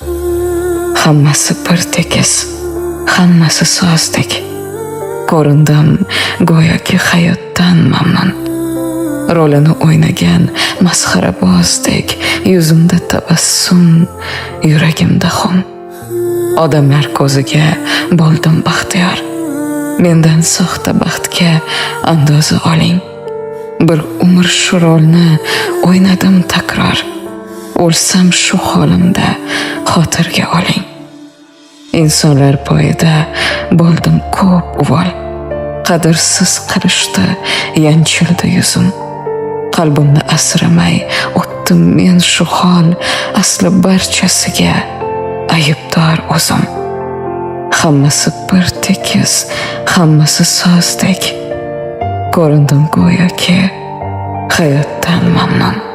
Hammasi bir tekis, hammasi sozdek. Ko'rindim go'yoki hayotdan mamnun. Rolini o'ynagan masxarabozdek, yuzimda tabassum, yuragimda xum. Odamlar ko'ziga bo'ldim baxtiyor. Mendan soxta baxtga andoza oling. Bir umr shu rolni o'ynadim takror. O'lsam shu holimda xotirga oling. İnsanlar poyida bo'ldim ko'p uvol. Qadrsiz qilishdi, yanchildi yuzim. Qalbimni asramay o'tdim men shu hol, asli barchasiga aybdor o'zim. Hammasi bir tekis, hammasi sozdek. Ko'rindim go'yoki hayotdan mamnun.